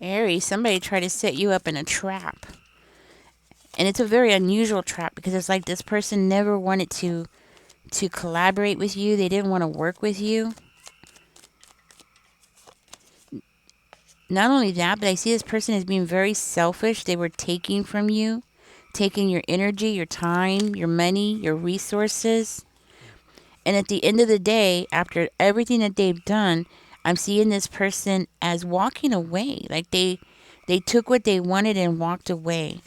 Aries, somebody tried to set you up in a trap. And it's a very unusual trap because it's like this person never wanted to collaborate with you. They didn't want to work with you. Not only that, but I see this person as being very selfish. They were taking from you, taking your energy, your time, your money, your resources. And at the end of the day, after everything that they've done, I'm seeing this person as walking away. Like they took what they wanted and walked away.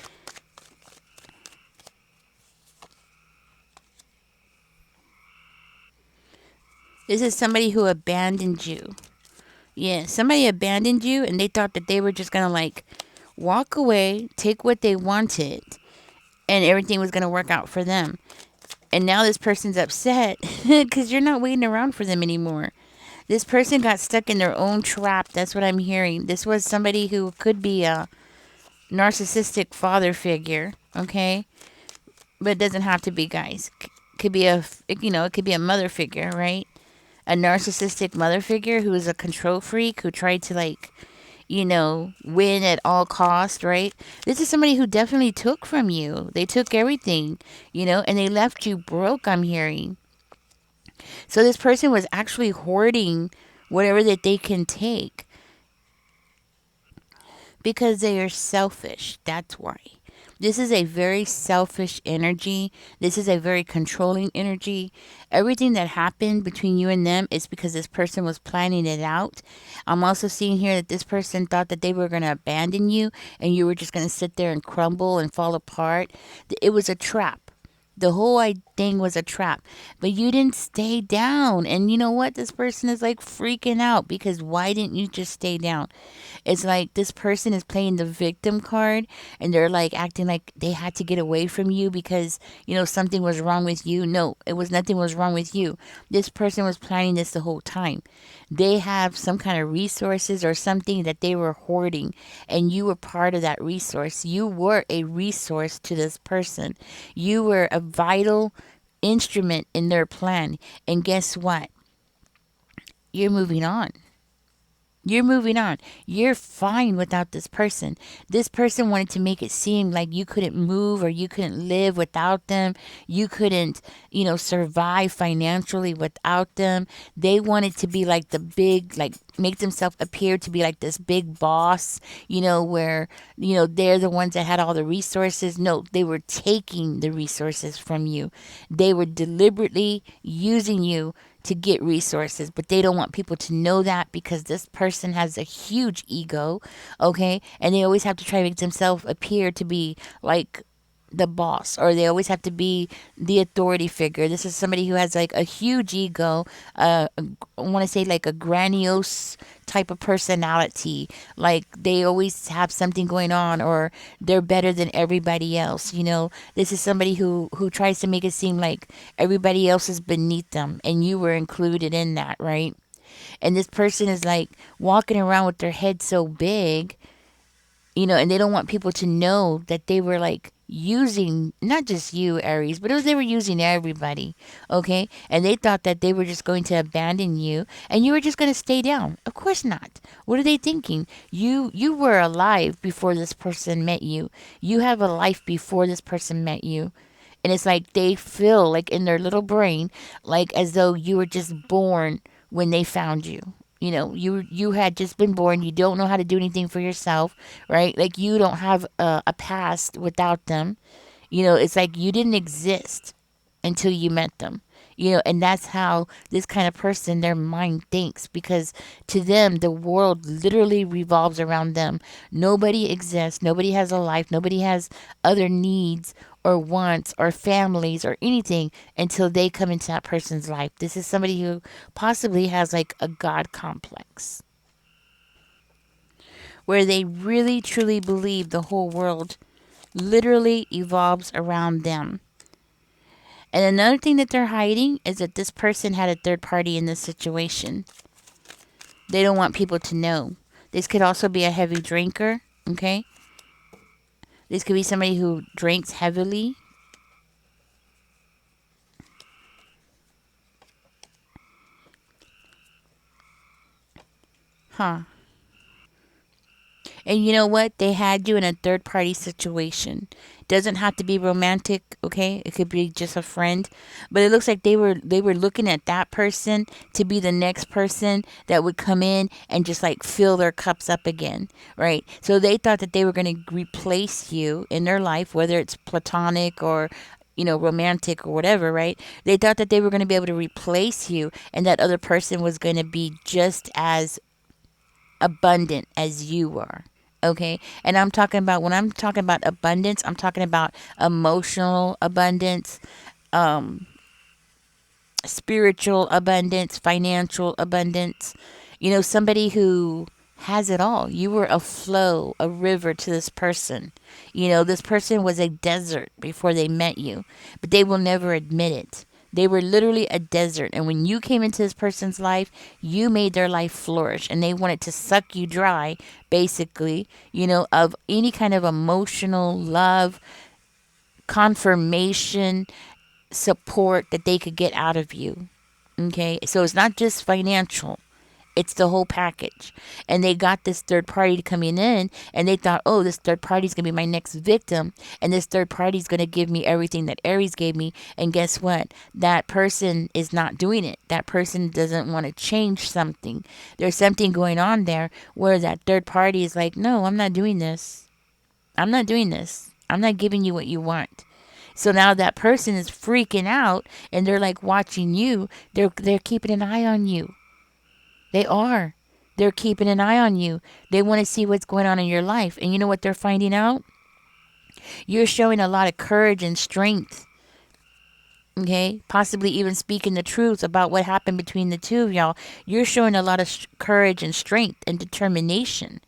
This is somebody who abandoned you. Yeah, somebody abandoned you and they thought that they were just going to like walk away, take what they wanted, and everything was going to work out for them. And now this person's upset because you're not waiting around for them anymore. This person got stuck in their own trap. That's what I'm hearing. This was somebody who could be a narcissistic father figure, okay? But it doesn't have to be, guys. Could be it could be a mother figure, right? A narcissistic mother figure who is a control freak who tried to like win at all cost, right? This is somebody who definitely took from you. They took everything, and they left you broke, I'm hearing. So this person was actually hoarding whatever that they can take because they are selfish. That's why. This is a very selfish energy. This is a very controlling energy. Everything that happened between you and them is because this person was planning it out. I'm also seeing here that this person thought that they were going to abandon you and you were just going to sit there and crumble and fall apart. It was a trap. The whole thing was a trap, but you didn't stay down. And you know what? This person is like freaking out because why didn't you just stay down? It's like this person is playing the victim card and they're like acting like they had to get away from you because, something was wrong with you. No, it was nothing was wrong with you. This person was planning this the whole time. They have some kind of resources or something that they were hoarding and you were part of that resource. You were a resource to this person. You were a vital instrument in their plan. And guess what? You're moving on. You're moving on. You're fine without this person. This person wanted to make it seem like you couldn't move or you couldn't live without them. You couldn't, survive financially without them. They wanted to be like the big, like, make themselves appear to be like this big boss, where, they're the ones that had all the resources. No, they were taking the resources from you. They were deliberately using you to get resources, but they don't want people to know that because this person has a huge ego, okay? And they always have to try to make themselves appear to be like the boss, or they always have to be the authority figure. This is somebody who has like a huge ego, I want to say like a grandiose type of personality. Like they always have something going on, or they're better than everybody else. This is somebody who tries to make it seem like everybody else is beneath them, and you were included in that, right? And this person is like walking around with their head so big, and they don't want people to know that they were like using not just you, Aries, but they were using everybody, okay? And they thought that they were just going to abandon you and you were just going to stay down. Of course not. What are they thinking? You were alive before this person met you. You have a life before this person met you. And it's like they feel like in their little brain, like as though you were just born when they found you. You had just been born. You don't know how to do anything for yourself, right? Like you don't have a past without them. It's like you didn't exist until you met them. And that's how this kind of person, their mind thinks, because to them, the world literally revolves around them. Nobody exists. Nobody has a life. Nobody has other needs or wants or families or anything until they come into that person's life. This is somebody who possibly has like a God complex where they really truly believe the whole world literally evolves around them. And another thing that they're hiding is that this person had a third party in this situation. They don't want people to know. This could also be a heavy drinker, okay? This could be somebody who drinks heavily. Huh. And you know what? They had you in a third party situation. Doesn't have to be romantic, okay? It could be just a friend. But it looks like they were looking at that person to be the next person that would come in and just like fill their cups up again, right? So they thought that they were going to replace you in their life, whether it's platonic or romantic or whatever, right? They thought that they were going to be able to replace you and that other person was going to be just as abundant as you are. Okay. And I'm talking about, when I'm talking about abundance, I'm talking about emotional abundance, um, spiritual abundance, financial abundance. Somebody who has it all. You were a flow, a river to this person. This person was a desert before they met you, but they will never admit it. They were literally a desert. And when you came into this person's life, you made their life flourish. And they wanted to suck you dry, basically, of any kind of emotional love, confirmation, support that they could get out of you. Okay. So it's not just financial. It's the whole package. And they got this third party coming in and they thought, oh, this third party is going to be my next victim. And this third party is going to give me everything that Aries gave me. And guess what? That person is not doing it. That person doesn't want to change something. There's something going on there where that third party is like, no, I'm not doing this. I'm not doing this. I'm not giving you what you want. So now that person is freaking out and they're like watching you. They're keeping an eye on you. They are. They're keeping an eye on you. They want to see what's going on in your life. And you know what they're finding out? You're showing a lot of courage and strength. Okay? Possibly even speaking the truth about what happened between the two of y'all. You're showing a lot of courage and strength and determination.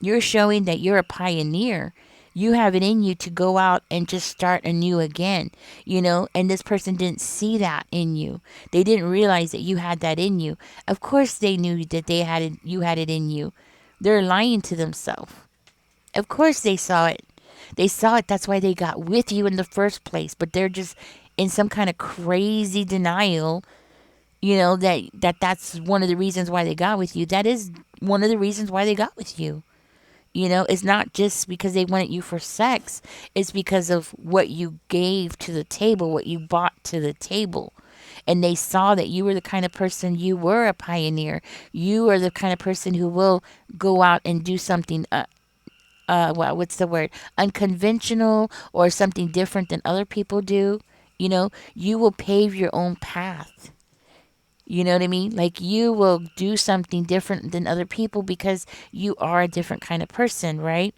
You're showing that you're a pioneer. You have it in you to go out and just start anew again, and this person didn't see that in you. They didn't realize that you had that in you. Of course they knew that they had it, you had it in you. They're lying to themselves. Of course they saw it. They saw it. That's why they got with you in the first place. But they're just in some kind of crazy denial, that's one of the reasons why they got with you. That is one of the reasons why they got with you. It's not just because they wanted you for sex. It's because of what you gave to the table, what you brought to the table. And they saw that you were the kind of person, you were a pioneer. You are the kind of person who will go out and do something, what's the word? Unconventional or something different than other people do. You will pave your own path. You know what I mean? Like you will do something different than other people because you are a different kind of person, right?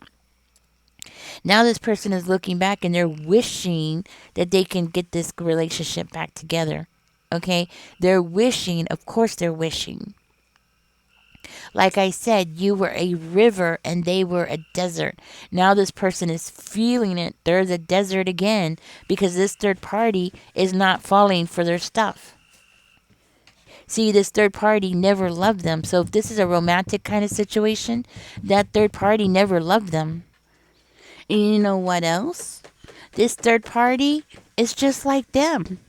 Now this person is looking back and they're wishing that they can get this relationship back together. Okay? They're wishing, of course they're wishing. Like I said, you were a river and they were a desert. Now this person is feeling it. They're the desert again because this third party is not falling for their stuff. See, this third party never loved them. So if this is a romantic kind of situation, that third party never loved them. And you know what else? This third party is just like them.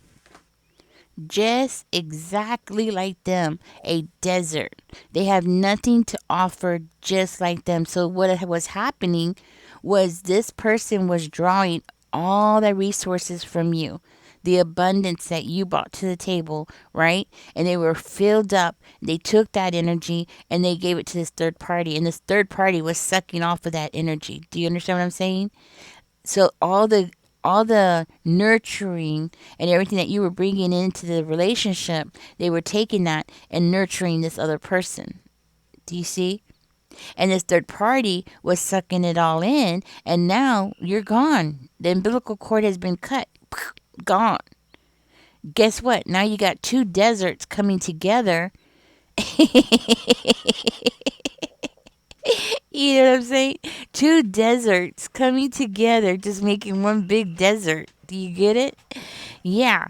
Just exactly like them. A desert. They have nothing to offer just like them. So what was happening was this person was drawing all the resources from you, the abundance that you brought to the table, right? And they were filled up. They took that energy and they gave it to this third party. And this third party was sucking off of that energy. Do you understand what I'm saying? So all the nurturing and everything that you were bringing into the relationship, they were taking that and nurturing this other person. Do you see? And this third party was sucking it all in, and now you're gone. The umbilical cord has been cut. Gone. Guess what? Now you got two deserts coming together. You know what I'm saying? Two deserts coming together, just making one big desert. Do you get it? Yeah.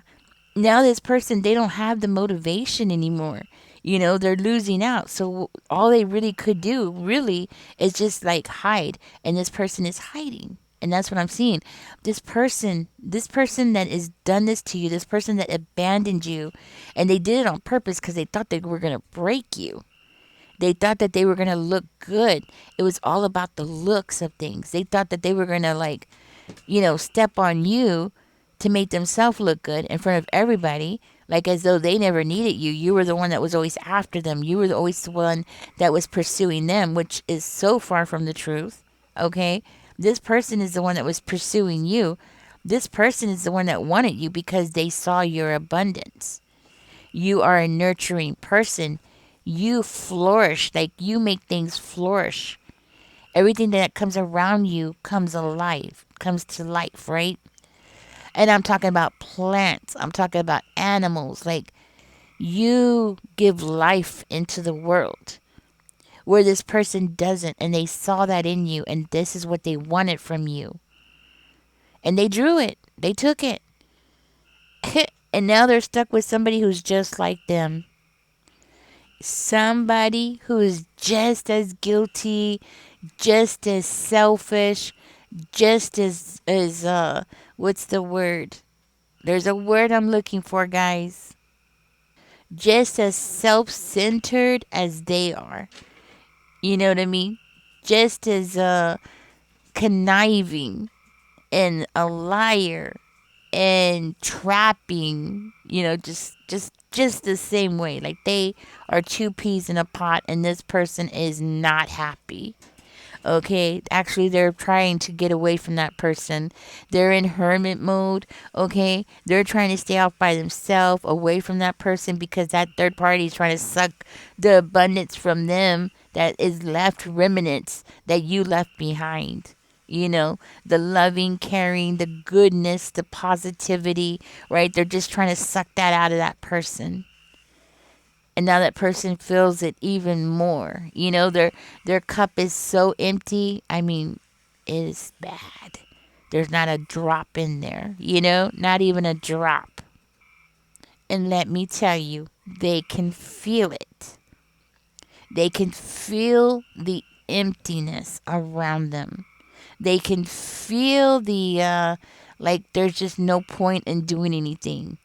Now this person, they don't have the motivation anymore. They're losing out. So all they really could do really is just like hide. And this person is hiding. And that's what I'm seeing. This person that has done this to you, this person that abandoned you, and they did it on purpose because they thought they were going to break you. They thought that they were going to look good. It was all about the looks of things. They thought that they were going to, like, step on you to make themselves look good in front of everybody, like as though they never needed you. You were the one that was always after them. You were always the one that was pursuing them, which is so far from the truth. Okay? This person is the one that was pursuing you. This person is the one that wanted you because they saw your abundance. You are a nurturing person. You flourish, like you make things flourish. Everything that comes around you comes alive, comes to life, right? And I'm talking about plants. I'm talking about animals. Like, you give life into the world where this person doesn't. And they saw that in you. And this is what they wanted from you. And they drew it, they took it. And now they're stuck with somebody who's just like them. Somebody who is just as guilty, just as selfish, just as what's the word? There's a word I'm looking for, guys. Just as self-centered as they are. You know what I mean? Just as conniving and a liar and trapping, just the same way. Like, they are two peas in a pot and this person is not happy. Okay, actually they're trying to get away from that person. They're in hermit mode. Okay, they're trying to stay off by themselves, away from that person, because that third party is trying to suck the abundance from them that is left, remnants that you left behind. The loving, caring, the goodness, the positivity, right? They're just trying to suck that out of that person. And now that person feels it even more. Their cup is so empty. I mean, it is bad. There's not a drop in there, not even a drop. And let me tell you, they can feel it. They can feel the emptiness around them. They can feel like there's just no point in doing anything.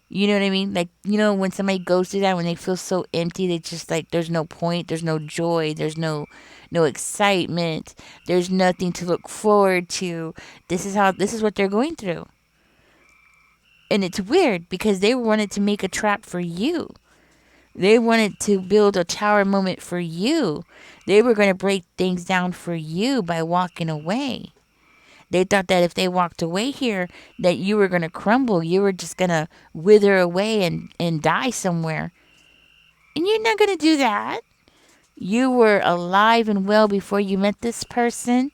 You know what I mean? Like, when somebody goes through that, when they feel so empty, they just, like, there's no point, there's no joy, there's no excitement, there's nothing to look forward to. This is what they're going through. And it's weird because they wanted to make a trap for you. They wanted to build a tower moment for you. They were going to break things down for you by walking away. They thought that if they walked away here, that you were going to crumble. You were just going to wither away and die somewhere. And you're not going to do that. You were alive and well before you met this person.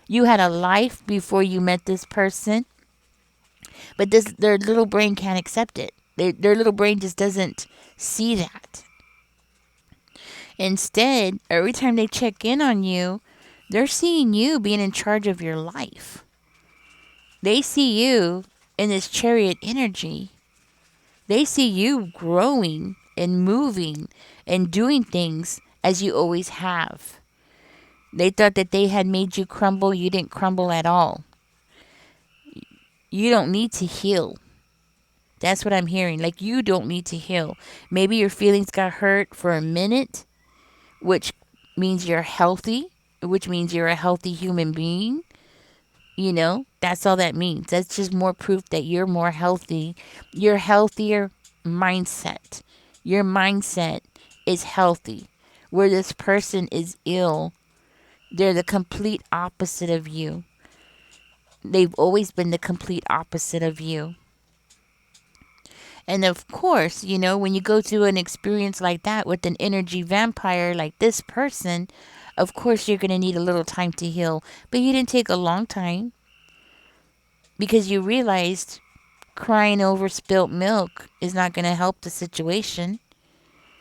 You had a life before you met this person. But their little brain can't accept it. Their little brain just doesn't see that. Instead, every time they check in on you, they're seeing you being in charge of your life. They see you in this chariot energy. They see you growing and moving and doing things as you always have. They thought that they had made you crumble. You didn't crumble at all. You don't need to heal. That's what I'm hearing. Like, you don't need to heal. Maybe your feelings got hurt for a minute, which means you're healthy, which means you're a healthy human being. That's all that means. That's just more proof that you're more healthy. Your healthier mindset. Your mindset is healthy. Where this person is ill, they're the complete opposite of you. They've always been the complete opposite of you. And of course, when you go through an experience like that with an energy vampire like this person, of course you're going to need a little time to heal. But you didn't take a long time because you realized crying over spilt milk is not going to help the situation.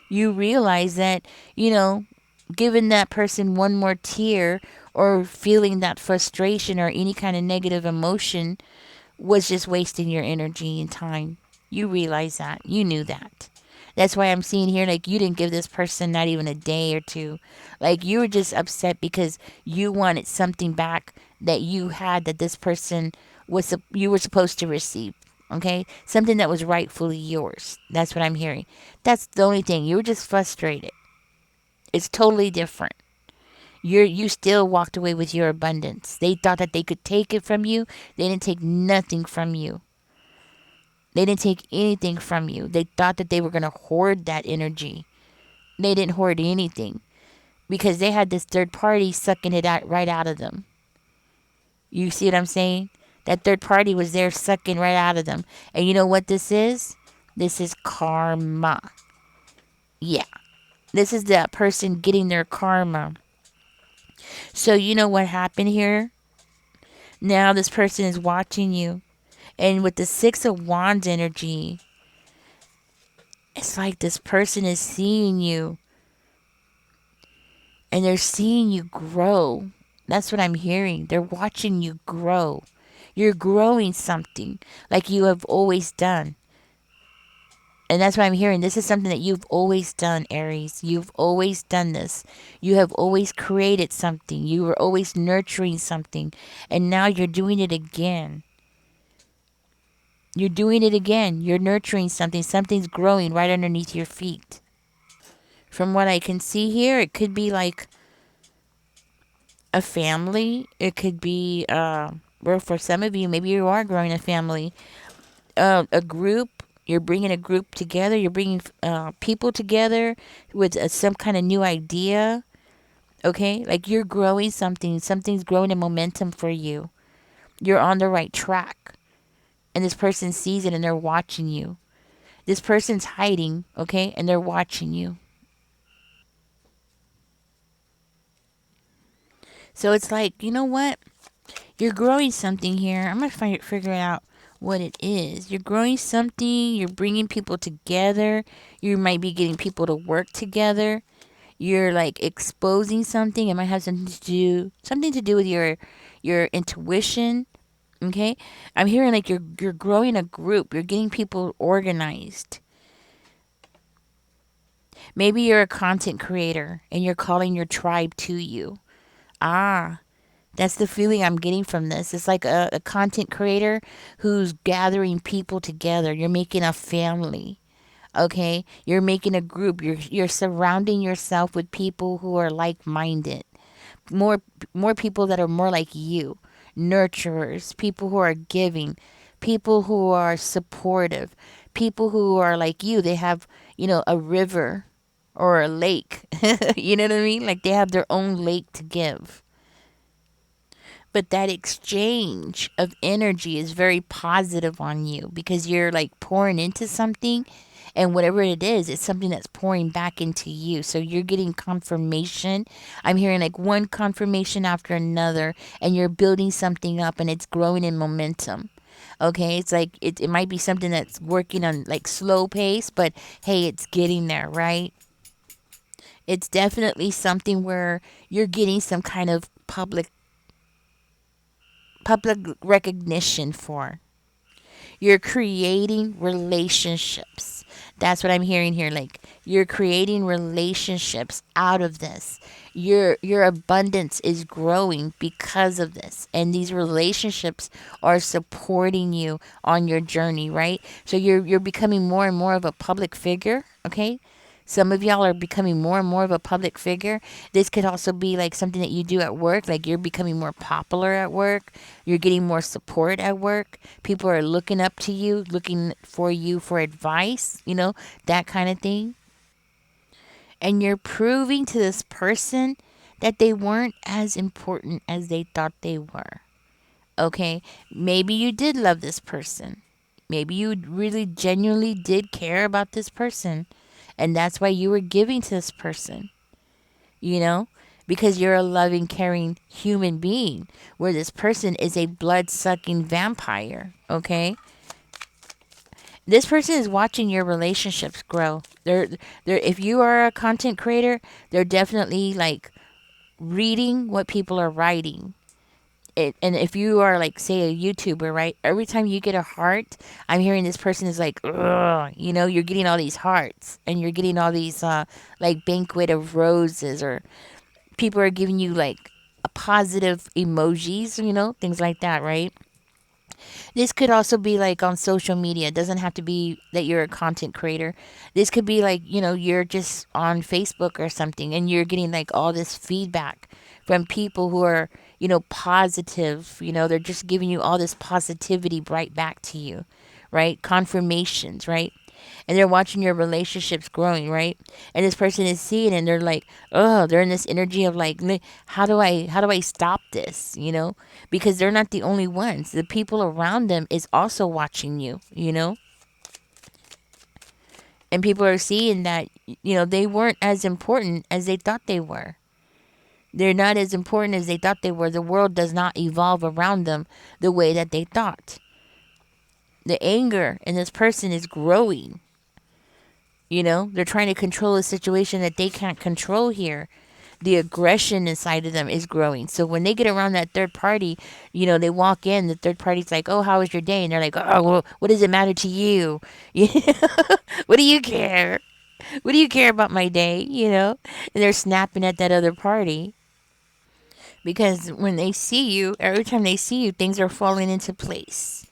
You realize that, giving that person one more tear or feeling that frustration or any kind of negative emotion was just wasting your energy and time. You realize that. You knew that. That's why I'm seeing here, like, you didn't give this person not even a day or two. Like, you were just upset because you wanted something back that you had, that this person you were supposed to receive. Okay? Something that was rightfully yours. That's what I'm hearing. That's the only thing. You were just frustrated. It's totally different. You still walked away with your abundance. They thought that they could take it from you. They didn't take nothing from you. They didn't take anything from you. They thought that they were going to hoard that energy. They didn't hoard anything because they had this third party sucking it out right out of them. You see what I'm saying? That third party was there sucking right out of them. And you know what this is? This is karma. Yeah. This is that person getting their karma. So you know what happened here? Now this person is watching you. And with the Six of Wands energy, it's like this person is seeing you and they're seeing you grow. That's what I'm hearing. They're watching you grow. You're growing something like you have always done. And that's what I'm hearing. This is something that you've always done, Aries. You've always done this. You have always created something. You were always nurturing something. And now you're doing it again. You're doing it again. You're nurturing something. Something's growing right underneath your feet. From what I can see here, it could be like a family. It could be, or for some of you, maybe you are growing a family. A group. You're bringing a group together. You're bringing people together with some kind of new idea. Okay? Like you're growing something. Something's growing in momentum for you. You're on the right track. And this person sees it and they're watching you. This person's hiding, okay? And they're watching you. So it's like, you know what? You're growing something here. I'm going to figure out what it is. You're growing something. You're bringing people together. You might be getting people to work together. You're like exposing something. It might have something to do with your intuition. Okay? I'm hearing like you're growing a group. You're getting people organized. Maybe you're a content creator and you're calling your tribe to you. Ah, that's the feeling I'm getting from this. It's like a content creator who's gathering people together. You're making a family. Okay? You're making a group. You're surrounding yourself with people who are like-minded. More more people that are more like you. Nurturers, people who are giving, people who are supportive, people who are like you. They have, a river or a lake. You know what I mean? Like they have their own lake to give. But that exchange of energy is very positive on you because you're like pouring into something, and whatever it is, it's something that's pouring back into you. So you're getting confirmation. I'm hearing like one confirmation after another, and you're building something up and it's growing in momentum. Okay, it's like it might be something that's working on like slow pace, but hey, it's getting there, right? It's definitely something where you're getting some kind of public recognition for. You're creating relationships. That's what I'm hearing here. Like you're creating relationships out of this. Your abundance is growing because of this. And these relationships are supporting you on your journey, right? So you're becoming more and more of a public figure, okay? Some of y'all are becoming more and more of a public figure. This could also be like something that you do at work, like you're becoming more popular at work. You're getting more support at work. People are looking up to you, looking for you for advice, that kind of thing. And you're proving to this person that they weren't as important as they thought they were. Okay? Maybe you did love this person. Maybe you really genuinely did care about this person. And that's why you were giving to this person, because you're a loving, caring human being, where this person is a blood sucking vampire. Okay? This person is watching your relationships grow. They're if you are a content creator, they're definitely like reading what people are writing. And if you are like say a YouTuber, right? Every time you get a heart, I'm hearing this person is like, ugh, you're getting all these hearts and you're getting all these like banquet of roses, or people are giving you like a positive emojis, things like that, right? This could also be like on social media. It doesn't have to be that you're a content creator. This could be like, you're just on Facebook or something and you're getting like all this feedback from people who are, positive. They're just giving you all this positivity right back to you, right? Confirmations, right? And they're watching your relationships growing, right? And this person is seeing it and they're like, oh, they're in this energy of like, how do I stop this? Because they're not the only ones. The people around them is also watching you. And people are seeing that, they weren't as important as they thought they were. They're not as important as they thought they were. The world does not evolve around them the way that they thought. The anger in this person is growing. They're trying to control a situation that they can't control here. The aggression inside of them is growing. So when they get around that third party, they walk in, the third party's like, oh, how was your day? And they're like, oh, well, what does it matter to you? What do you care? What do you care about my day? And they're snapping at that other party. Because when they see you, every time they see you, things are falling into place.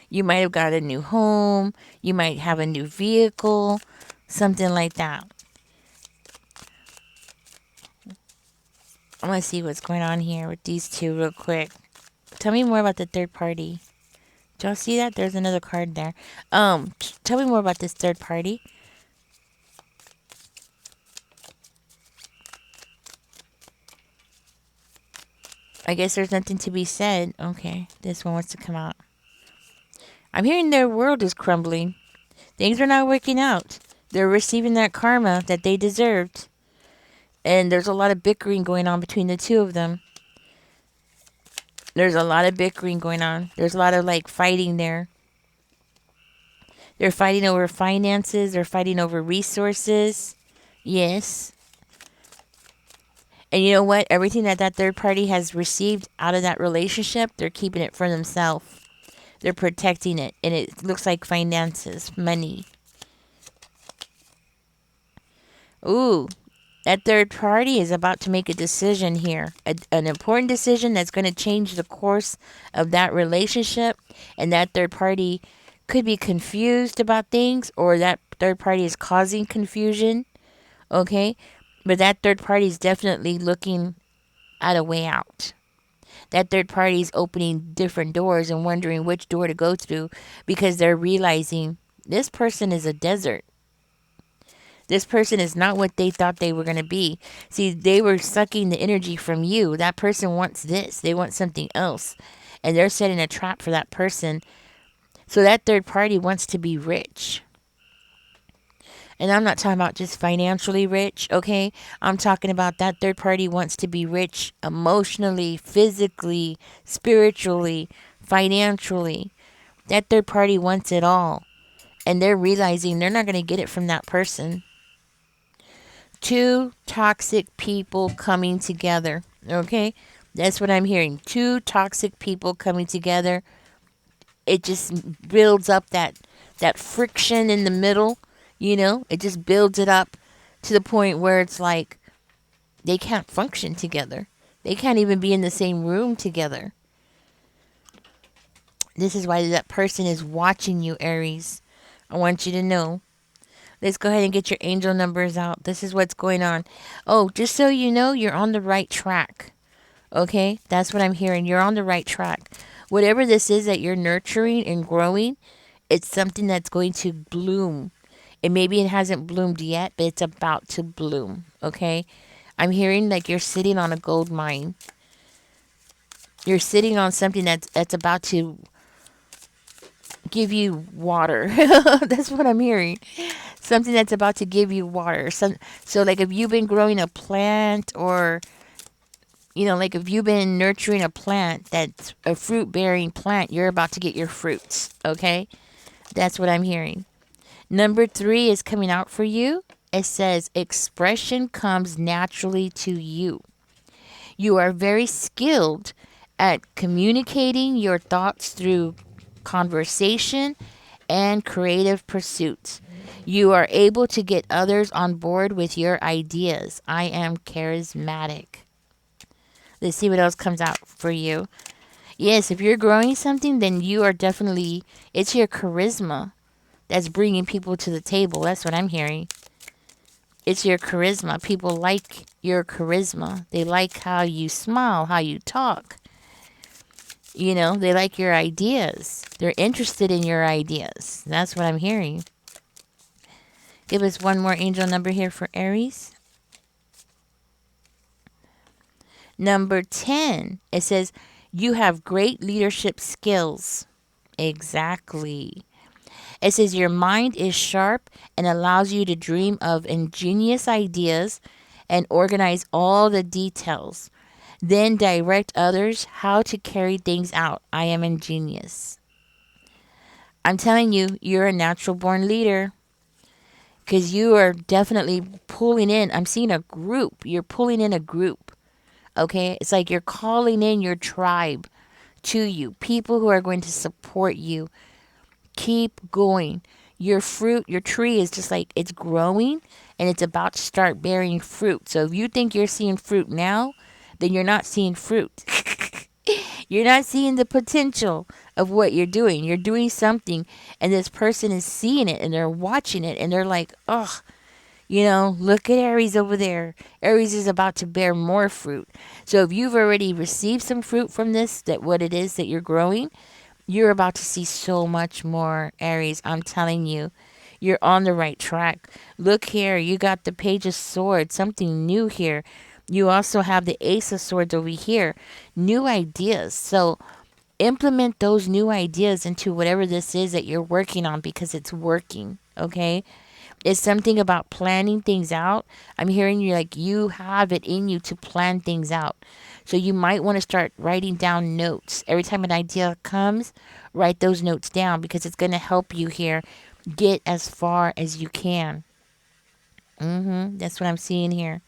You might have got a new home. You might have a new vehicle. Something like that. I want to see what's going on here with these two real quick. Tell me more about the third party. Do y'all see that? There's another card there. Tell me more about this third party. I guess there's nothing to be said. Okay, this one wants to come out. I'm hearing their world is crumbling. Things are not working out. They're receiving that karma that they deserved. And there's a lot of bickering going on between the two of them. There's a lot of bickering going on. There's a lot of like fighting there. They're fighting over finances. They're fighting over resources. Yes. And you know what? Everything that third party has received out of that relationship, they're keeping it for themselves. They're protecting it. And it looks like finances, money. Ooh. That third party is about to make a decision here, an important decision that's going to change the course of that relationship. And that third party could be confused about things, or that third party is causing confusion. Okay? But that third party is definitely looking at a way out. That third party is opening different doors and wondering which door to go through because they're realizing this person is a desert. This person is not what they thought they were going to be. See, they were sucking the energy from you. That person wants this. They want something else. And they're setting a trap for that person. So that third party wants to be rich. And I'm not talking about just financially rich, okay? I'm talking about that third party wants to be rich emotionally, physically, spiritually, financially. That third party wants it all. And they're realizing they're not going to get it from that person. Two toxic people coming together. Okay? That's what I'm hearing. Two toxic people coming together. It just builds up that friction in the middle. It just builds it up to the point where it's like they can't function together. They can't even be in the same room together. This is why that person is watching you, Aries. I want you to know. Let's go ahead and get your angel numbers out. This is what's going on. Oh, just so you know, you're on the right track. Okay? That's what I'm hearing. You're on the right track. Whatever this is that you're nurturing and growing, it's something that's going to bloom. And maybe it hasn't bloomed yet, but it's about to bloom. Okay? I'm hearing like you're sitting on a gold mine. You're sitting on something that's about to give you water. That's what I'm hearing. Something that's about to give you water. So like if you've been growing a plant, or like if you've been nurturing a plant that's a fruit bearing plant, you're about to get your fruits. Okay? That's what I'm hearing. Number 3 is coming out for you. It says expression comes naturally to you. You are very skilled at communicating your thoughts through conversation and creative pursuits. You are able to get others on board with your ideas. I am charismatic. Let's see what else comes out for you. Yes, if you're growing something, then you are definitely, it's your charisma that's bringing people to the table. That's what I'm hearing. It's your charisma. People like your charisma. They like how you smile, how you talk. You know, they like your ideas. They're interested in your ideas. That's what I'm hearing. Give us one more angel number here for Aries. Number 10. It says, you have great leadership skills. Exactly. It says your mind is sharp and allows you to dream of ingenious ideas and organize all the details. Then direct others how to carry things out. I am ingenious. I'm telling you, you're a natural born leader because you are definitely pulling in. I'm seeing a group. You're pulling in a group. Okay? It's like you're calling in your tribe to you, people who are going to support you. Keep going. Your fruit, your tree is just like it's growing and it's about to start bearing fruit. So if you think you're seeing fruit now, then you're not seeing fruit. You're not seeing the potential of what you're doing. You're doing something, and this person is seeing it and they're watching it and they're like, oh, you know, look at Aries over there. Aries is about to bear more fruit. So if you've already received some fruit from this, that what it is that you're growing, you're about to see so much more, Aries. I'm telling you, you're on the right track. Look here, you got the Page of Swords, something new here. You also have the Ace of Swords over here, new ideas. So implement those new ideas into whatever this is that you're working on because it's working, okay? It's something about planning things out. I'm hearing you like you have it in you to plan things out. So you might want to start writing down notes. Every time an idea comes, write those notes down because it's going to help you here get as far as you can. That's what I'm seeing here.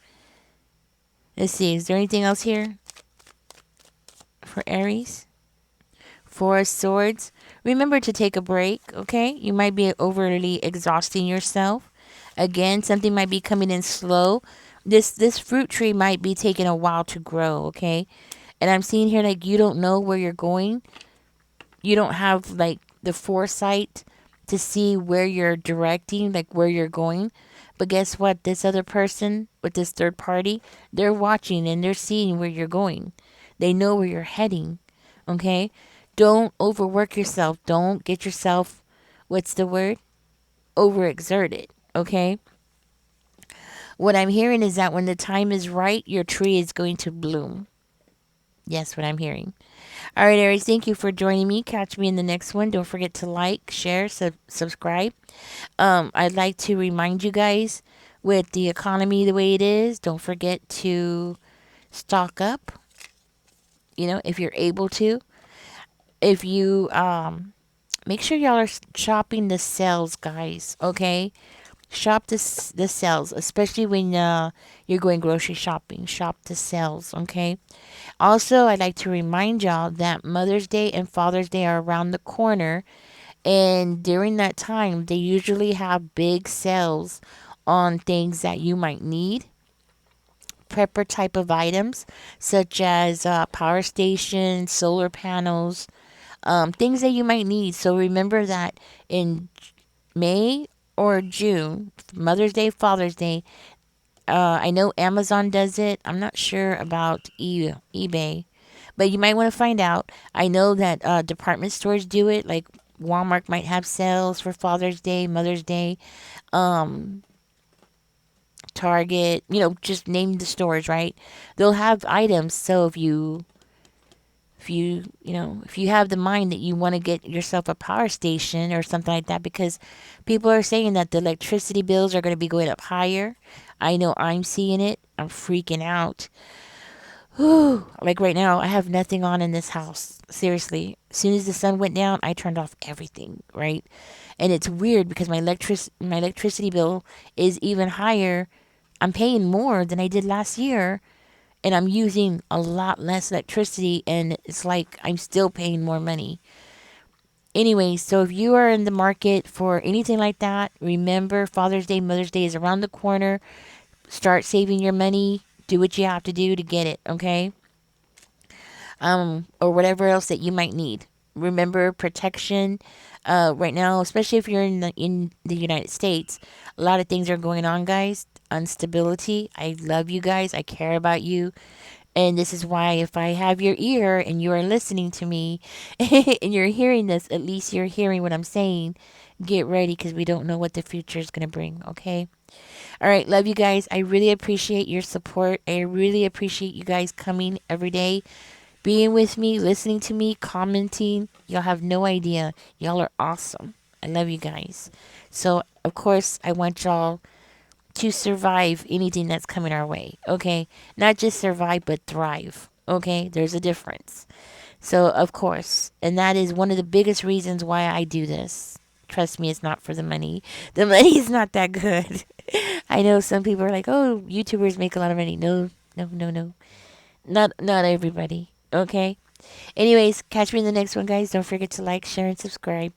Let's see. Is there anything else here for Aries? Four of Swords. Remember to take a break, okay? You might be overly exhausting yourself. Again, something might be coming in slow. This fruit tree might be taking a while to grow, okay? And I'm seeing here like you don't know where you're going. You don't have like the foresight to see where you're directing, like where you're going. But guess what? This other person with this third party, they're watching and they're seeing where you're going. They know where you're heading. Okay? Don't overwork yourself. Don't get yourself, what's the word? Overexerted. Okay? What I'm hearing is that when the time is right, your tree is going to bloom. Yes, what I'm hearing. All right, Aries, thank you for joining me. Catch me in the next one. Don't forget to like, share, subscribe. I'd like to remind you guys with the economy the way it is, don't forget to stock up, you know, if you're able to. If you make sure y'all are shopping the sales, guys, okay? Shop the sales, especially when you're going grocery shopping. Shop the sales, okay? Also, I'd like to remind y'all that Mother's Day and Father's Day are around the corner. And during that time, they usually have big sales on things that you might need. Prepper type of items, such as power stations, solar panels, things that you might need. So remember that in May or June, Mother's Day, Father's Day, I know Amazon does it. I'm not sure about eBay, but you might want to find out. I know that department stores do it. Like Walmart might have sales for Father's Day, Mother's Day. Um, Target, you know, just name the stores, right? They'll have items. So if you have the mind that you want to get yourself a power station or something like that, because people are saying that the electricity bills are going to be going up higher. I know I'm seeing it. I'm freaking out. Whew. Like right now, I have nothing on in this house. Seriously. As soon as the sun went down, I turned off everything, right? And it's weird because my electricity bill is even higher. I'm paying more than I did last year, and I'm using a lot less electricity, and it's like I'm still paying more money. Anyway, so if you are in the market for anything like that, remember Father's Day, Mother's Day is around the corner. Start saving your money. Do what you have to do to get it, okay? or whatever else that you might need. Remember protection. Right now, especially if you're in the United States, a lot of things are going on, guys. Instability. I love you guys. I care about you. And this is why, if I have your ear and you are listening to me and you're hearing this, at least you're hearing what I'm saying. Get ready because we don't know what the future is going to bring, okay? All right, love you guys. I really appreciate your support. I really appreciate you guys coming every day, being with me, listening to me, commenting. Y'all have no idea. Y'all are awesome. I love you guys. So, of course, I want y'all to survive anything that's coming our way. Okay? Not just survive, but thrive. Okay? There's a difference. So, of course, and that is one of the biggest reasons why I do this. Trust me, it's not for the money. The money is not that good. I know some people are like, "Oh, YouTubers make a lot of money." No, no, no, no. Not everybody. Okay? Anyways, catch me in the next one, guys. Don't forget to like, share, and subscribe.